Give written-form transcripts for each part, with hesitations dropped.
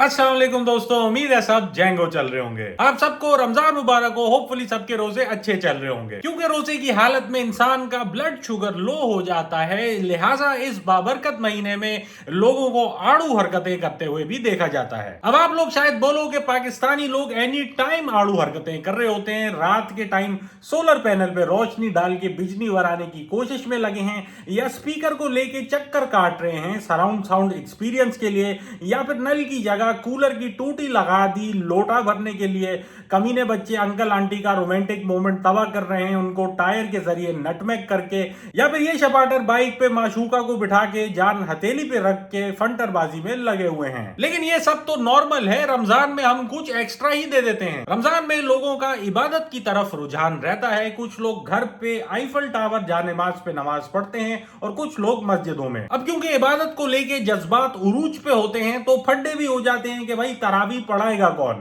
अस्सलाम वालेकुम दोस्तों, उम्मीद है सब जैंगो चल रहे होंगे। आप सबको रमजान मुबारक हो। होपफुली सबके रोजे अच्छे चल रहे होंगे, क्योंकि रोजे की हालत में इंसान का ब्लड शुगर लो हो जाता है। लिहाजा इस बाबरकत महीने में लोगों को आड़ू हरकतें करते हुए भी देखा जाता है। अब आप लोग शायद बोलो कि पाकिस्तानी लोग एनी टाइम आड़ू हरकतें कर रहे होते हैं। रात के टाइम सोलर पैनल पे रोशनी डाल के बिजली बनाने की कोशिश में लगे हैं, या स्पीकर को लेके चक्कर काट रहे हैं सराउंड साउंड एक्सपीरियंस के लिए, या फिर नल की जगह कूलर की टूटी लगा दी लोटा भरने के लिए। कमीने बच्चे अंकल आंटी का रोमांटिक मोमेंट तबाह कर रहे हैं, उनको टायर के जरिए नटमैग करके, या फिर ये शपाटर बाइक पे माशूका को बिठा के जान हथेली पे रख के फंटरबाजी में लगे हुए हैं। लेकिन ये सब तो नॉर्मल है। रमजान में हम कुछ एक्स्ट्रा ही दे देते हैं। रमजान में लोगों का इबादत की तरफ रुझान रहता है। कुछ लोग घर पे आईफल टावर जा नमाज पे नमाज पढ़ते हैं और कुछ लोग मस्जिदों में। अब क्योंकि इबादत को लेके जज्बात उरूज पे होते हैं, तो फड्डे भी हो जाते हैं कि भाई तरावी पढ़ाएगा कौन।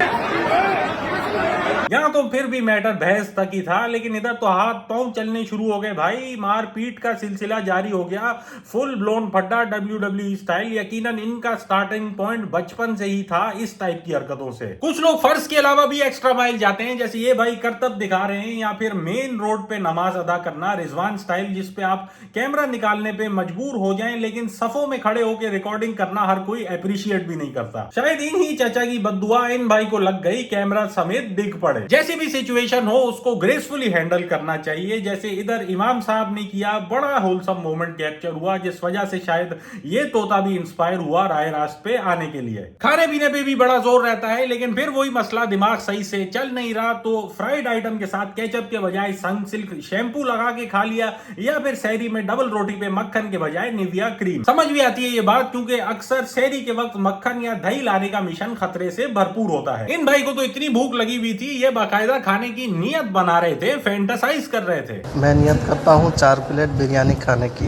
यहाँ तो फिर भी मैटर बहस तक ही था, लेकिन इधर तो हाथ पांव चलने शुरू हो गए भाई। मारपीट का सिलसिला जारी हो गया। फुल ब्लोन फड्डा WWE स्टाइल। यकीनन इनका स्टार्टिंग पॉइंट बचपन से ही था इस टाइप की हरकतों से। कुछ लोग फर्ज के अलावा भी एक्स्ट्रा माइल जाते हैं, जैसे ये भाई करतब दिखा रहे हैं, या फिर मेन रोड पे नमाज अदा करना रिजवान स्टाइल, जिसपे आप कैमरा निकालने पे मजबूर हो जाएं, लेकिन सफों में खड़े होकर रिकॉर्डिंग करना हर कोई अप्रिशिएट भी नहीं करता। शायद इन ही चाचा की बद्दुआ इन भाई को लग गई, कैमरा समेत दिख पड़े। जैसी भी सिचुएशन हो उसको ग्रेसफुली हैंडल करना चाहिए, जैसे इधर इमाम साहब ने किया। बड़ा होलसम मोमेंट कैप्चर हुआ, जिस वजह से शायद ये तोता भी इंस्पायर हुआ राय रास्त पे आने के लिए। खाने पीने पे भी बड़ा जोर रहता है, लेकिन फिर वही मसला, दिमाग सही से चल नहीं रहा, तो फ्राइड आइटम के साथ केचप के बजाय सनसिल्क शैम्पू लगा के खा लिया, या फिर सहरी में डबल रोटी पे मक्खन के बजाय निविया क्रीम। समझ भी आती है ये बात, क्योंकि अक्सर सहरी के वक्त मक्खन या दही लाने का मिशन खतरे से भरपूर होता है। इन भाई को तो इतनी भूख लगी हुई थी, ये बाकायदा खाने की नियत बना रहे थे, फैंटासाइज कर रहे थे। मैं नियत करता हूँ 4 प्लेट बिरयानी खाने की,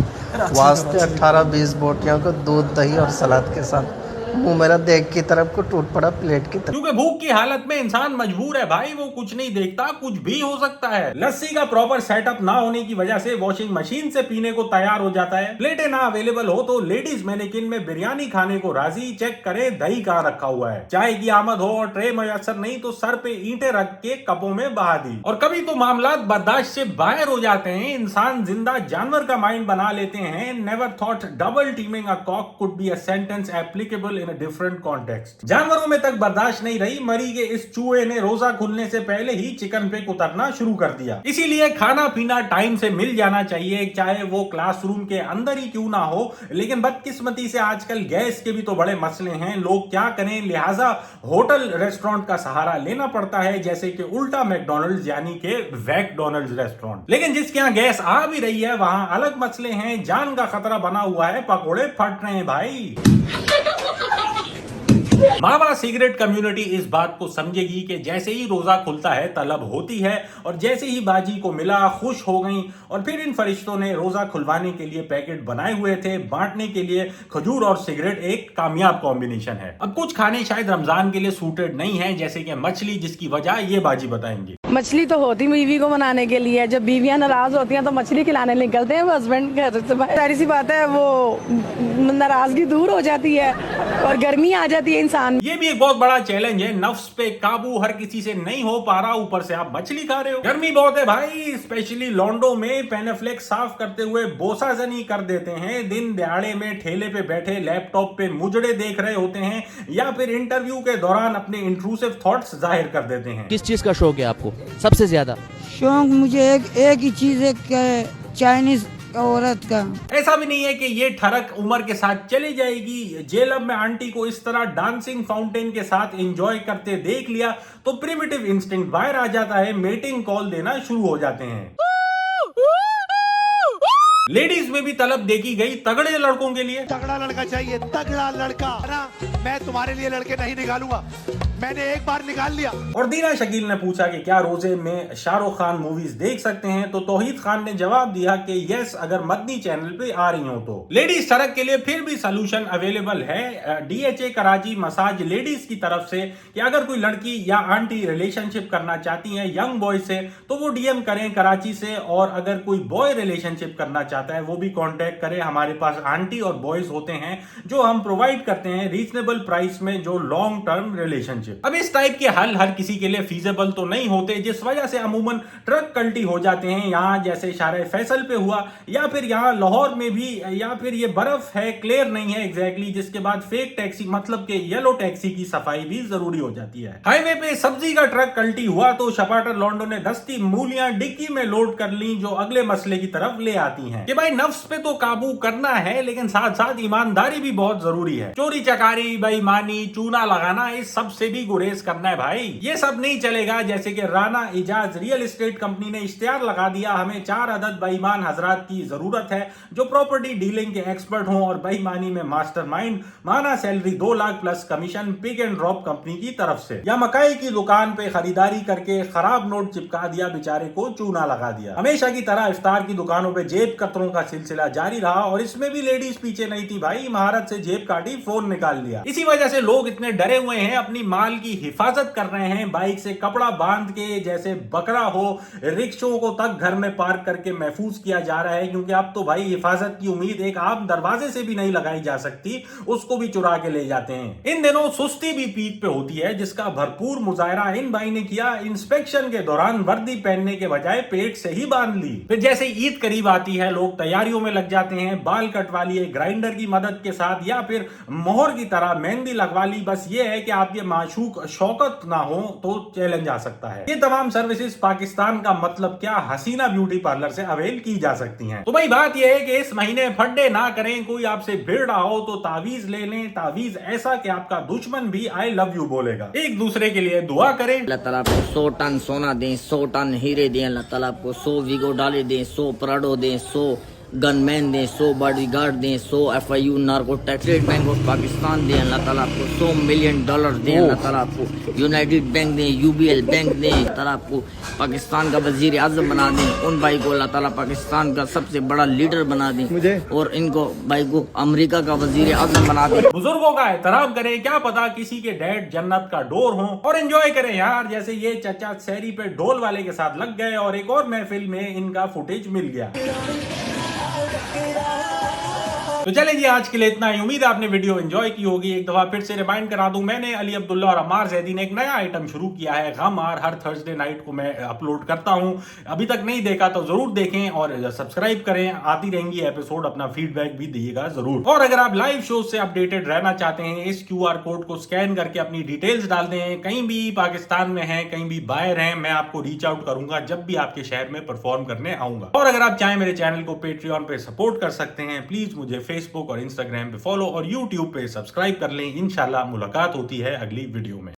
वास्ते 18-20 बोटियों को दूध दही और सलाद के साथ। मुंह मेरा देख की तरफ को टूट पड़ा प्लेट की तरफ। क्योंकि भूख की हालत में इंसान मजबूर है भाई, वो कुछ नहीं देखता, कुछ भी हो सकता है। लस्सी का प्रॉपर सेटअप ना होने की वजह से वॉशिंग मशीन से पीने को तैयार हो जाता है। प्लेटें ना अवेलेबल हो तो लेडीज मैनेकिन में बिरयानी खाने को राजी। चेक करें दही कहाँ रखा हुआ है। चाय की आमद हो और ट्रे मयसर नहीं तो सर पे ईंटें रख के कपों में बहा दी। और कभी तो मामला बर्दाश्त से बाहर हो जाते हैं, इंसान जिंदा जानवर का माइंड बना लेते हैं। Never thought double teaming a cock could be a sentence applicable in a different context. जानवरों में तक बर्दाश्त नहीं रही, मरी के इस चूहे ने रोजा खुलने से पहले ही चिकन पे उतरना शुरू कर दिया। इसीलिए खाना पीना टाइम से मिल जाना चाहिए, चाहे वो क्लासरूम के अंदर ही क्यों ना हो। लेकिन बदकिस्मती से आजकल गैस के भी तो बड़े मसले हैं, लोग क्या करें, लिहाजा होटल रेस्टोरेंट का सहारा लेना पड़ता है, जैसे कि उल्टा मैकडॉनल्ड्स यानी कि वैकडॉनल्ड्स रेस्टोरेंट। लेकिन जिसके यहाँ गैस आ भी रही है वहां अलग मसले हैं, जान का खतरा बना हुआ है, पकोड़े फट रहे हैं भाई। मावा सिगरेट कम्युनिटी इस बात को समझेगी कि जैसे ही रोजा खुलता है तलब होती है, और जैसे ही बाजी को मिला खुश हो गई। और फिर इन फरिश्तों ने रोजा खुलवाने के लिए पैकेट बनाए हुए थे, बांटने के लिए। खजूर और सिगरेट एक कामयाब कॉम्बिनेशन है। अब कुछ खाने शायद रमजान के लिए सूटेड नहीं है, जैसे कि मछली, जिसकी वजह ये बाजी बताएंगी। मछली तो होती बीवी को बनाने के लिए, जब बीवियां नाराज होती हैं तो मछली खिलाने निकलते हैं हस्बैंड घर से। सारी सी बात है, वो नाराजगी दूर हो जाती है और गर्मी आ जाती है इंसान। ये भी एक बहुत बड़ा चैलेंज है, नफ्स पे काबू हर किसी से नहीं हो पा रहा, ऊपर से आप मछली खा रहे हो। गर्मी बहुत है भाई, स्पेशली लॉन्डो में पेनेफ्लेक्स साफ करते हुए बोसाजनी कर देते हैं। दिन दिहाड़े में ठेले पे बैठे लैपटॉप पे मुजड़े देख रहे होते हैं, या फिर इंटरव्यू के दौरान अपने इंट्रूसिव थॉट्स जाहिर कर देते हैं। किस चीज का शौक है आपको सबसे ज्यादा? शौक मुझे एक ही चीज है, चाइनीज औरत का। ऐसा भी नहीं है कि ये ठरक उम्र के साथ चली जाएगी। जेलब में आंटी को इस तरह डांसिंग फाउंटेन के साथ एंजॉय करते देख लिया तो प्रिमिटिव इंस्टिंक्ट बाहर आ जाता है, मेटिंग कॉल देना शुरू हो जाते हैं। लेडीज में भी तलब देखी गई तगड़े लड़कों के लिए। तगड़ा लड़का चाहिए, तगड़ा लड़का ना। मैं तुम्हारे लिए लड़के नहीं निकालूंगा, मैंने एक बार निकाल लिया। और दीना शकील ने पूछा कि क्या रोजे में शाहरुख खान मूवीज देख सकते हैं, तो तौहीद खान ने जवाब दिया कि यस, अगर मदनी चैनल पे आ रही हो तो। लेडीज सड़क के लिए फिर भी सोल्यूशन अवेलेबल है। DHA कराची मसाज लेडीज की तरफ से कि अगर कोई लड़की या आंटी रिलेशनशिप करना चाहती है यंग बॉय से, तो वो DM करें कराची से। और अगर कोई बॉय रिलेशनशिप करना चाहता चाहता है वो भी कांटेक्ट करे। हमारे पास आंटी और बॉयज होते हैं जो हम प्रोवाइड करते हैं रीजनेबल प्राइस में जो लॉन्ग टर्म रिलेशनशिप। अब इस टाइप के हल हर किसी के लिए फीजेबल तो नहीं होते, जिस वजह से अमूमन ट्रक कल्टी हो जाते हैं। यहाँ जैसे शारे फैसल पे हुआ, या फिर यहाँ लाहौर में भी, या फिर ये बर्फ है, क्लियर नहीं है एग्जैक्टली, जिसके बाद फेक टैक्सी मतलब के येलो टैक्सी की सफाई भी जरूरी हो जाती है। हाईवे पे सब्जी का ट्रक कल्टी हुआ तो शपाटर लॉन्डो ने दस्ती मूलियां डिक्की में लोड कर ली, जो अगले मसले की तरफ ले आती हैं कि भाई नफ्स पे तो काबू करना है, लेकिन साथ साथ ईमानदारी भी बहुत जरूरी है। चोरी चकारी, बेईमानी, चूना लगाना, इस सब से भी गुरेज करना है भाई। ये सब नहीं चलेगा। जैसे कि Rana Ijaz real estate company ने इश्तिहार लगा दिया, हमें 4 अदद बेईमान हजरात की जरूरत है जो प्रॉपर्टी डीलिंग के एक्सपर्ट हों और बेईमानी में मास्टरमाइंड, माना salary 2 lakh plus commission pick and drop company की तरफ से। या मकाई की दुकान पे खरीदारी करके खराब नोट चिपका दिया, बेचारे को चूना लगा दिया। हमेशा की तरह इफ्तार की दुकानों पे जेब कतरों का सिलसिला जारी रहा और इसमें भी लेडीज पीछे नहीं थी भाई, महारत से जेब काटी, फोन निकाल लिया। इसी वजह से लोग इतने डरे हुए हैं, अपनी माल की हिफाजत कर रहे हैं, बाइक से कपड़ा बांध के जैसे बकरा हो, रिक्शों को तक घर में पार्क करके महफूज किया जा रहा है, क्योंकि अब तो भाई हिफाजत की उम्मीद एक आम दरवाजे से भी नहीं लगाई जा सकती, उसको भी चुरा के ले जाते हैं। इन दिनों सुस्ती भी पीक पे होती है, जिसका भरपूर मुजाहरा इन भाई ने किया। इंस्पेक्शन के दौरान वर्दी पहनने के बजाय पेट से ही बांध ली। फिर जैसे ईद करीब आती है, लोग तैयारियों में लग जाते हैं, बाल कटवा लिए ग्राइंडर की मदद के साथ, या फिर मोहर की तरह मेहंदी लगवा ली। बस ये है कि आपके माशूक शौकत ना हो तो चैलेंज आ सकता है। ये तमाम सर्विसेज पाकिस्तान का मतलब क्या हसीना ब्यूटी पार्लर से अवेल की जा सकती हैं। तो भाई बात यह है कि इस महीने फड्डे ना करें, कोई आपसे भिड़ रहा हो तो तावीज ले लें, तावीज ऐसा कि आपका दुश्मन भी आई लव यू बोलेगा। एक दूसरे के लिए दुआ करें। अल्लाह ताला आपको 100 टन सोना दें, 100 टन हीरे दें, अल्लाह ताला आपको 100 वीगो डाले दें, 100 प्राडो दें, 100 गनमैन दें, 100 बॉडीगार्ड दें, 100 FIU narco state bank of Pakistan दें, अल्लाह ताला आपको $100 मिलियन दें, अल्लाह ताला आपको यूनाइटेड बैंक दें, UBL बैंक दें, अल्लाह ताला आपको पाकिस्तान का वजीर आजम बना दें, उन भाई को अल्लाह ताला पाकिस्तान का सबसे बड़ा लीडर बना दें, और इनको भाई को अमेरिका का वजीर आजम बना दें। बुजुर्गों का एहतराम करें, क्या पता किसी के डैड जन्नत का डोर हो। और एंजॉय करें यार, जैसे ये चचा शहरी पे ढोल वाले के साथ लग गए और एक और महफिल में इनका फुटेज मिल गया। तो चले जी, आज के लिए इतना ही। उम्मीद है आपने वीडियो एंजॉय की होगी। एक दफा फिर से रिमाइंड करा दूं, मैंने अली अब्दुल्ला और अम्मार जैदी ने एक नया आइटम शुरू किया है, गमार। हर थर्सडे नाइट को मैं अपलोड करता हूं। अभी तक नहीं देखा तो जरूर देखें और सब्सक्राइब करें, आती रहेंगी एपिसोड। अपना फीडबैक भी दिएगा जरूर। और अगर आप लाइव शो से अपडेटेड रहना चाहते हैं, इस QR कोड को स्कैन करके अपनी डिटेल्स डाल दें। कहीं भी पाकिस्तान में है, कहीं भी बाहर है, मैं आपको रीच आउट करूंगा जब भी आपके शहर में परफॉर्म करने आऊंगा। और अगर आप चाहें मेरे चैनल को पेट्रियन पे सपोर्ट कर सकते हैं। प्लीज मुझे फेसबुक और इंस्टाग्राम पे फॉलो और यूट्यूब पे सब्सक्राइब कर लें। इंशाल्लाह मुलाकात होती है अगली वीडियो में।